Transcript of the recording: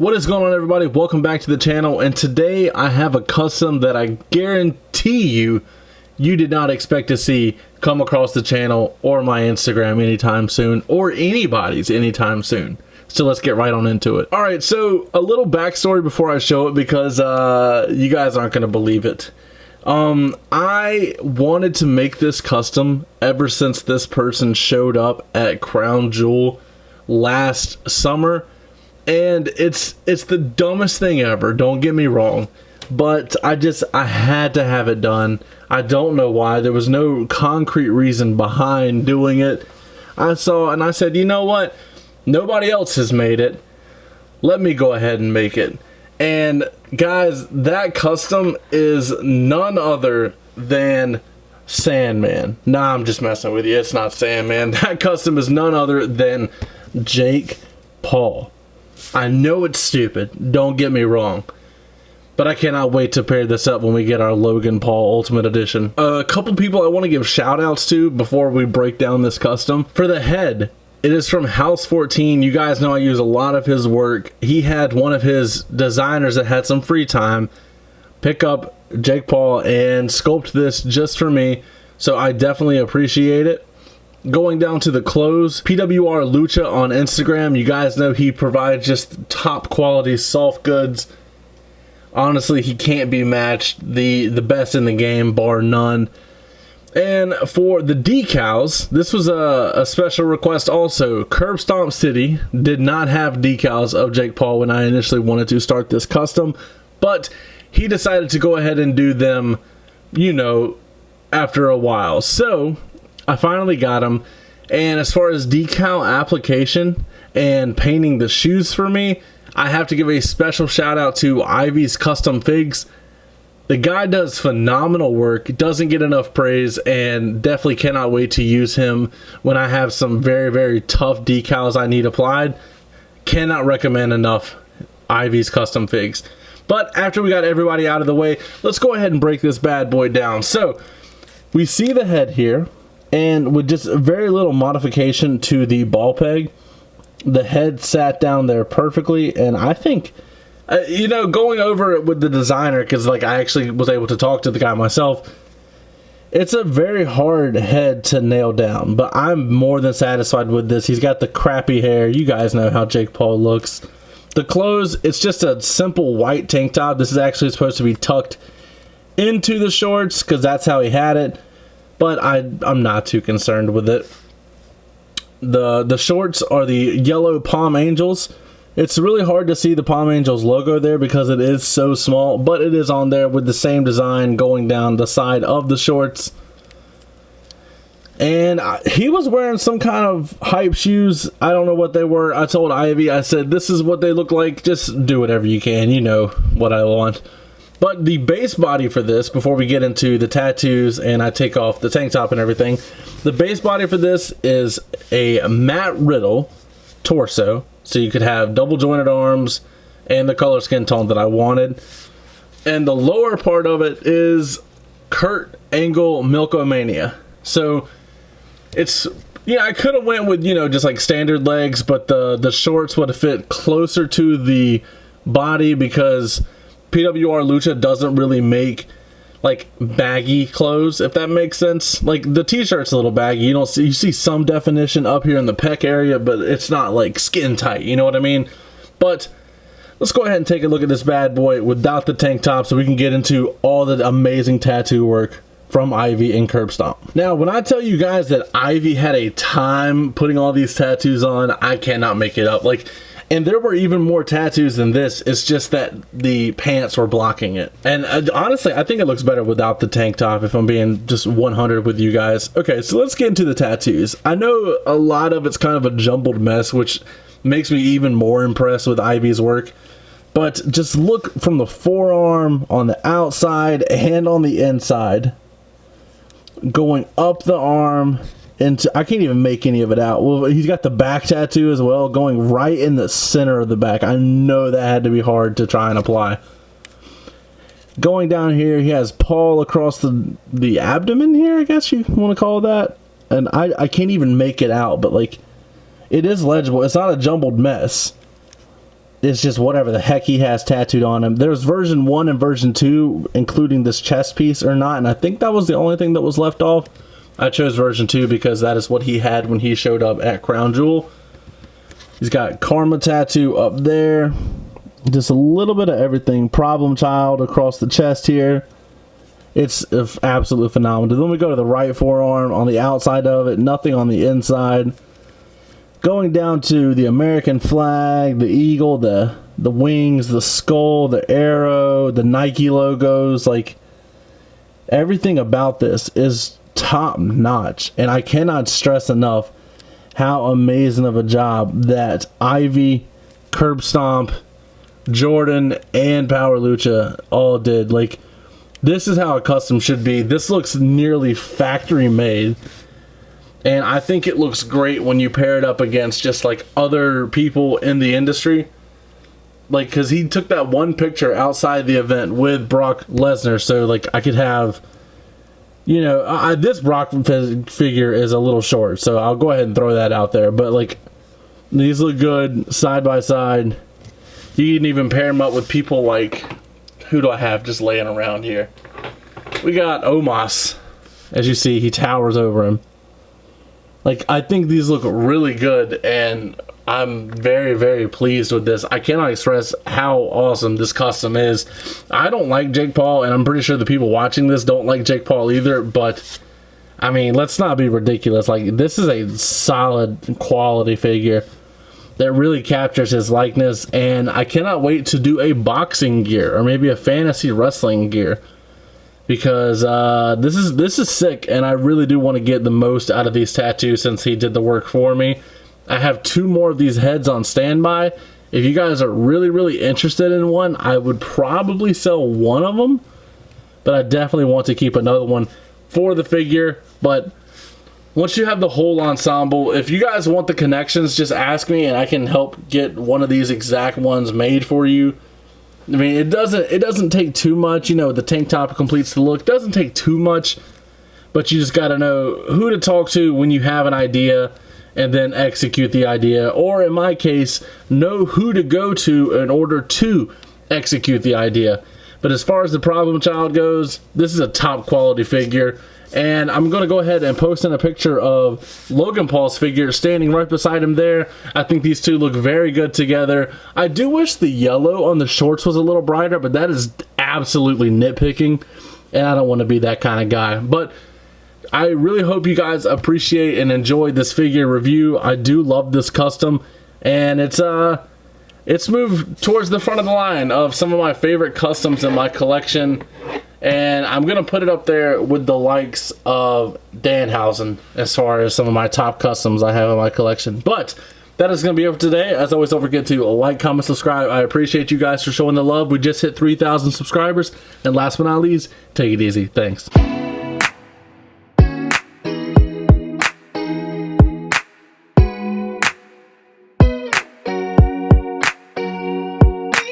What is going on, everybody? Welcome back to the channel, and today I have a custom that I guarantee you did not expect to see come across the channel or my Instagram anytime soon, or anybody's anytime soon. So let's get right on into it. Alright, so a little backstory before I show it, because you guys aren't going to believe it. I wanted to make this custom ever since this person showed up at Crown Jewel last summer. And it's the dumbest thing ever, don't get me wrong, but I had to have it done. I don't know why. There was no concrete reason behind doing it. I saw and I said, you know what? Nobody else has made it. Let me go ahead and make it. And guys, that custom is none other than Sandman. Nah, I'm just messing with you. It's not Sandman. That custom is none other than Jake Paul. I know it's stupid, don't get me wrong, but I cannot wait to pair this up when we get our Logan Paul Ultimate Edition. A couple people I want to give shout outs to before we break down this custom. For the head, it is from House 14. You guys know I use a lot of his work. He had one of his designers that had some free time pick up Jake Paul and sculpt this just for me, so I definitely appreciate it. Going down to the clothes, PWR Lucha on Instagram, you guys know he provides just top quality soft goods. Honestly, he can't be matched. The best in the game, bar none. And for the decals, this was a special request also. Curb Stomp City did not have decals of Jake Paul when I initially wanted to start this custom, but he decided to go ahead and do them, you know, after a while. So I finally got them, and as far as decal application and painting the shoes for me, I have to give a special shout out to Ivy's Custom Figs. The guy does phenomenal work, doesn't get enough praise, and definitely cannot wait to use him when I have some very, very tough decals I need applied. Cannot recommend enough Ivy's Custom Figs. But after we got everybody out of the way, let's go ahead and break this bad boy down. So we see the head here. And with just very little modification to the ball peg, the head sat down there perfectly. And I think, you know, going over it with the designer, because like I actually was able to talk to the guy myself, it's a very hard head to nail down. But I'm more than satisfied with this. He's got the crappy hair. You guys know how Jake Paul looks. The clothes, it's just a simple white tank top. This is actually supposed to be tucked into the shorts because that's how he had it. But I'm not too concerned with it. The shorts are the yellow Palm Angels. It's really hard to see the Palm Angels logo there because it is so small, but it is on there with the same design going down the side of the shorts. And he was wearing some kind of hype shoes. I don't know what they were. I told Ivy, I said, this is what they look like. Just do whatever you can. You know what I want. But the base body for this, before we get into the tattoos and I take off the tank top and everything, the base body for this is a Matt Riddle torso. So you could have double jointed arms and the color skin tone that I wanted. And the lower part of it is Kurt Angle Milkomania. So it's, yeah, I could have went with, you know, just like standard legs, but the shorts would have fit closer to the body because PWR Lucha doesn't really make like baggy clothes, if that makes sense. Like the t-shirt's a little baggy. You see some definition up here in the pec area, but it's not like skin tight, you know what I mean? But let's go ahead and take a look at this bad boy without the tank top so we can get into all the amazing tattoo work from Ivy and Curb Stomp. Now, when I tell you guys that Ivy had a time putting all these tattoos on, I cannot make it up. Like, and there were even more tattoos than this. It's just that the pants were blocking it. And honestly, I think it looks better without the tank top, if I'm being just 100 with you guys. Okay, so let's get into the tattoos. I know a lot of it's kind of a jumbled mess, which makes me even more impressed with Ivy's work. But just look from the forearm on the outside and on the inside, going up the arm. And I can't even make any of it out. Well, he's got the back tattoo as well, going right in the center of the back. I know that had to be hard to try and apply. Going down here, he has Paul across the abdomen here, I guess you want to call it that. And I can't even make it out, but like, it is legible. It's not a jumbled mess. it's just whatever the heck he has tattooed on him. There's version 1 and version 2, including this chest piece or not, and I think that was the only thing that was left off. I chose version 2 because that is what he had when he showed up at Crown Jewel. He's got Karma tattoo up there. Just a little bit of everything. Problem Child across the chest here. It's absolutely phenomenal. Then we go to the right forearm on the outside of it. Nothing on the inside. Going down to the American flag, the eagle, the wings, the skull, the arrow, the Nike logos. Like, everything about this is top notch. And I cannot stress enough how amazing of a job that Ivy, Curb Stomp, Jordan, and Power Lucha all did. Like, this is how a custom should be. This looks nearly factory made. And I think it looks great when you pair it up against just like other people in the industry. Like, because he took that one picture outside the event with Brock Lesnar. So, like, I could have, you know, this Brock figure is a little short. So I'll go ahead and throw that out there. But, like, these look good side by side. You can even pair them up with people like, who do I have just laying around here? We got Omos. As you see, he towers over him. Like, I think these look really good, and I'm very, very pleased with this. I cannot express how awesome this custom is. I don't like Jake Paul, and I'm pretty sure the people watching this don't like Jake Paul either, but, I mean, let's not be ridiculous. Like, this is a solid quality figure that really captures his likeness, and I cannot wait to do a boxing gear, or maybe a fantasy wrestling gear. Because this is sick, and I really do want to get the most out of these tattoos since he did the work for me. I have 2 more of these heads on standby. If you guys are really, really interested in one, I would probably sell one of them. But I definitely want to keep another one for the figure. But once you have the whole ensemble, if you guys want the connections, just ask me, and I can help get one of these exact ones made for you. I mean, it doesn't take too much. You know, the tank top completes the look. It doesn't take too much, but you just got to know who to talk to when you have an idea and then execute the idea. Or in my case, know who to go to in order to execute the idea. But as far as the Problem Child goes, this is a top quality figure. And I'm going to go ahead and post in a picture of Logan Paul's figure standing right beside him there. I think these two look very good together. I do wish the yellow on the shorts was a little brighter, but that is absolutely nitpicking, and I don't want to be that kind of guy. But I really hope you guys appreciate and enjoy this figure review. I do love this custom, and it's moved towards the front of the line of some of my favorite customs in my collection. And I'm going to put it up there with the likes of Danhausen as far as some of my top customs I have in my collection. But that is going to be it for today. As always, don't forget to like, comment, subscribe. I appreciate you guys for showing the love. We just hit 3,000 subscribers. And last but not least, take it easy. Thanks.